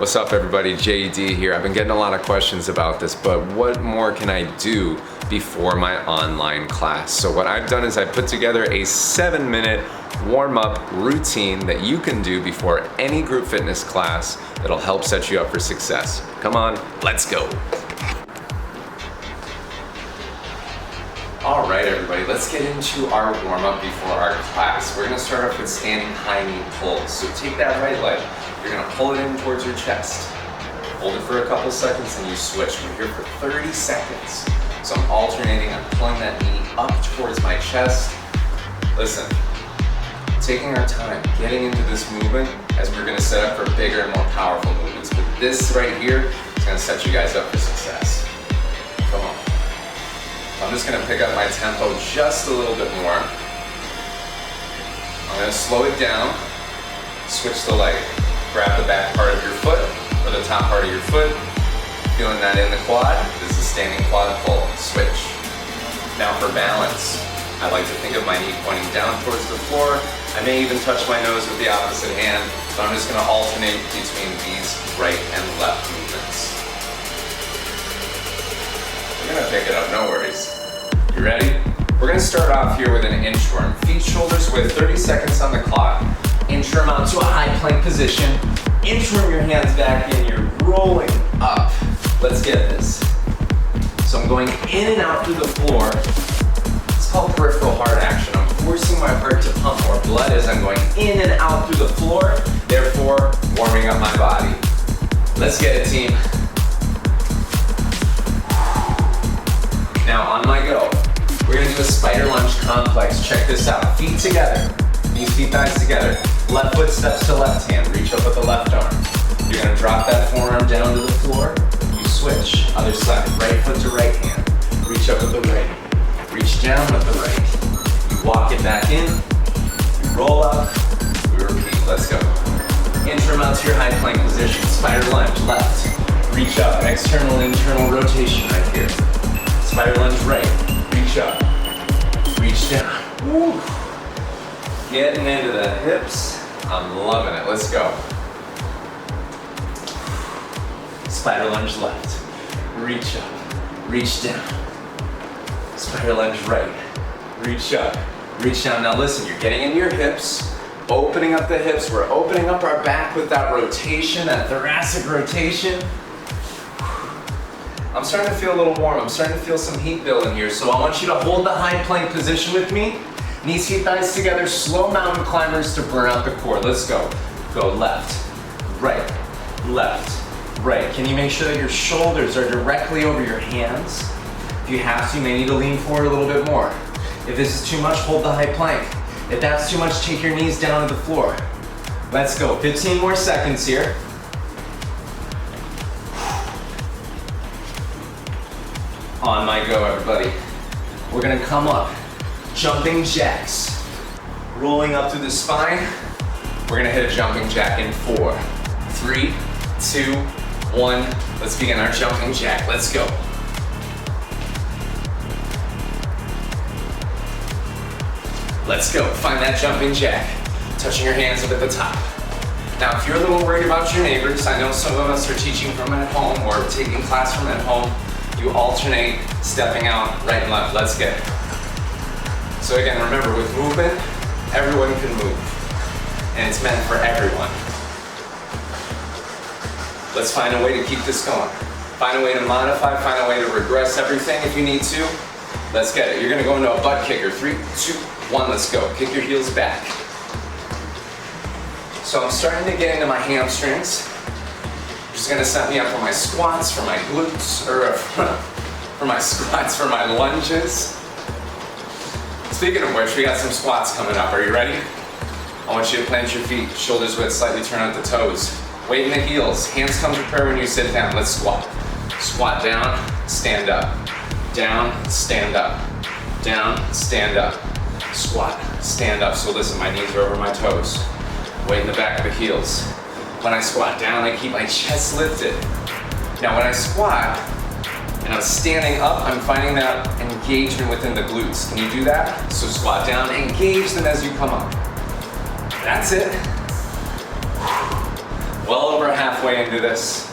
What's up everybody, JD here. I've been getting a lot of questions about this, but what more can I do before my online class? So what I've done is I put together a 7-minute warm-up routine that you can do before any group fitness class that'll help set you up for success. Come on, let's go. All right, everybody, let's get into our warm-up before our class. We're gonna start off with standing high knee pulls. So take that right leg, you're gonna pull it in towards your chest. Hold it for a couple seconds and you switch. We're here for 30 seconds. So I'm alternating, I'm pulling that knee up towards my chest. Listen, taking our time, getting into this movement as we're gonna set up for bigger and more powerful movements. But this right here is gonna set you guys up for success. Come on. I'm just gonna pick up my tempo just a little bit more. I'm gonna slow it down, switch the leg. Grab the back part of your foot or the top part of your foot. Feeling that in the quad. This is standing quad pull. Switch. Now for balance, I like to think of my knee pointing down towards the floor. I may even touch my nose with the opposite hand, so I'm just gonna alternate between these right and left movements. We're gonna pick it up, no worries. You ready? We're gonna start off here with an inchworm. Feet, shoulders width, 30 seconds on the clock. Inchworm out to a high plank position. Inchworm your hands back in, you're rolling up. Let's get this. So I'm going in and out through the floor. It's called peripheral heart action. I'm forcing my heart to pump more blood as I'm going in and out through the floor, therefore warming up my body. Let's get it, team. Now on my go, we're gonna do a spider lunge complex. Check this out, feet together, knees, feet, thighs together. Left foot steps to left hand, reach up with the left arm. You're gonna drop that forearm down to the floor. You switch, other side, right foot to right hand. Reach up with the right, reach down with the right. You walk it back in, you roll up, we repeat, let's go. Inchworm out to your high plank position, spider lunge, left. Reach up, external, internal rotation right here. Spider lunge right, reach up, reach down. Woo. Getting into the hips. I'm loving it, let's go. Spider lunge left, reach up, reach down. Spider lunge right, reach up, reach down. Now listen, you're getting into your hips, opening up the hips. We're opening up our back with that rotation, that thoracic rotation. I'm starting to feel a little warm. I'm starting to feel some heat building here. So I want you to hold the high plank position with me. Knees, feet, thighs together. Slow mountain climbers to burn out the core. Let's go. Go left, right, right. Can you make sure that your shoulders are directly over your hands? If you have to, you may need to lean forward a little bit more. If this is too much, hold the high plank. If that's too much, take your knees down to the floor. Let's go. 15 more seconds here. On my go, everybody. We're gonna come up, jumping jacks. Rolling up through the spine. We're gonna hit a jumping jack in 4, 3, 2, 1. Let's begin our jumping jack, let's go. Let's go, find that jumping jack. Touching your hands up at the top. Now, if you're a little worried about your neighbors, I know some of us are teaching from at home or taking class from at home. You alternate stepping out right and left. Let's get it. So again, remember with movement, everyone can move. And it's meant for everyone. Let's find a way to keep this going. Find a way to modify, find a way to regress everything if you need to. Let's get it. You're gonna go into a butt kicker. 3, 2, 1, let's go. Kick your heels back. So I'm starting to get into my hamstrings. Just gonna set me up for my squats, for my glutes, or for my squats, for my lunges. Speaking of which, we got some squats coming up. Are you ready? I want you to plant your feet, shoulders width, slightly turn out the toes. Weight in the heels, hands come to prayer when you sit down. Let's squat. Squat down, stand up. Down, stand up. Down, stand up. Squat, stand up. So listen, my knees are over my toes. Weight in the back of the heels. When I squat down, I keep my chest lifted. Now when I squat, and I'm standing up, I'm finding that engagement within the glutes. Can you do that? So squat down, engage them as you come up. That's it. Well over halfway way into this.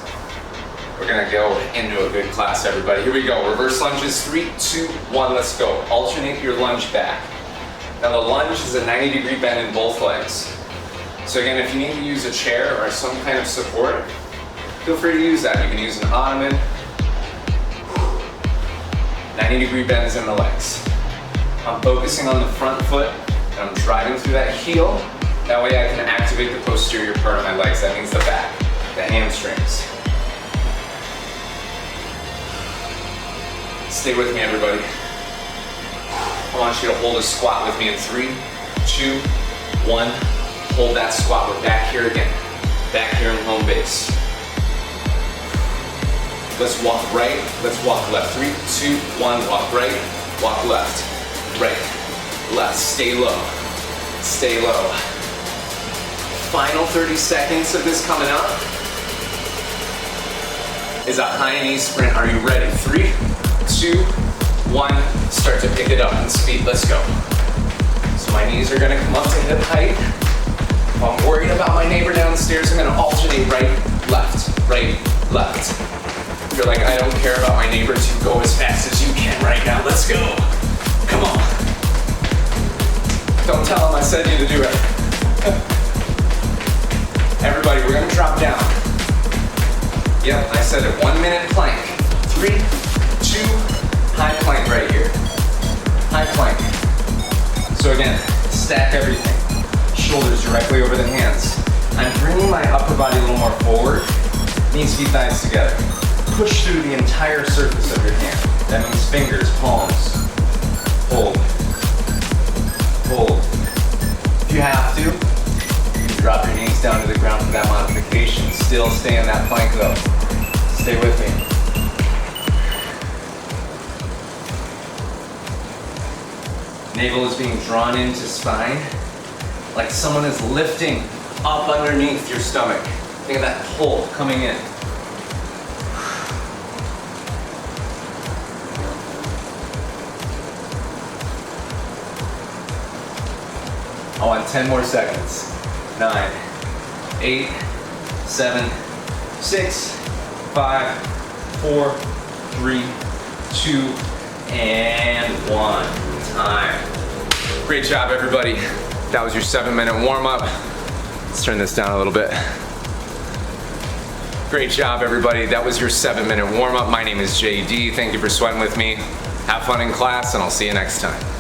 We're gonna go into a good class, everybody. Here we go, reverse lunges, 3, 2, 1, let's go. Alternate your lunge back. Now the lunge is a 90-degree bend in both legs. So again, if you need to use a chair or some kind of support, feel free to use that. You can use an ottoman. 90-degree bends in the legs. I'm focusing on the front foot and I'm driving through that heel. That way I can activate the posterior part of my legs. That means the back, the hamstrings. Stay with me, everybody. I want you to hold a squat with me in 3, 2, 1. Hold that squat. We're back here again. Back here in home base. Let's walk right, let's walk left. 3, 2, 1, walk right, walk left. Right, left, stay low, stay low. Final 30 seconds of this coming up is a high knee sprint. Are you ready? 3, 2, 1, start to pick it up in speed, let's go. So my knees are gonna come up to hip height. If I'm worried about my neighbor downstairs, I'm gonna alternate right, left, left. If you're like, I don't care about my neighbors, you go as fast as you can right now, let's go. Come on. Don't tell them I said you to do it. Everybody, we're gonna drop down. Yep, I said it, 1 minute plank. 3, 2, high plank right here. High plank. So again, stack everything. Shoulders directly over the hands. I'm bringing my upper body a little more forward. Knees, feet, thighs together. Push through the entire surface of your hand. That means fingers, palms. Hold. Hold. If you have to, you can drop your knees down to the ground for that modification. Still stay in that plank though. Stay with me. Navel is being drawn into spine, like someone is lifting up underneath your stomach. Think of that pull coming in. I want 10 more seconds. 9, 8, 7, 6, 5, 4, 3, 2, and 1. Time. Great job, everybody. That was your 7-minute warm-up. Let's turn this down a little bit. Great job, everybody. That was your 7-minute warm-up. My name is JD. Thank you for sweating with me. Have fun in class, and I'll see you next time.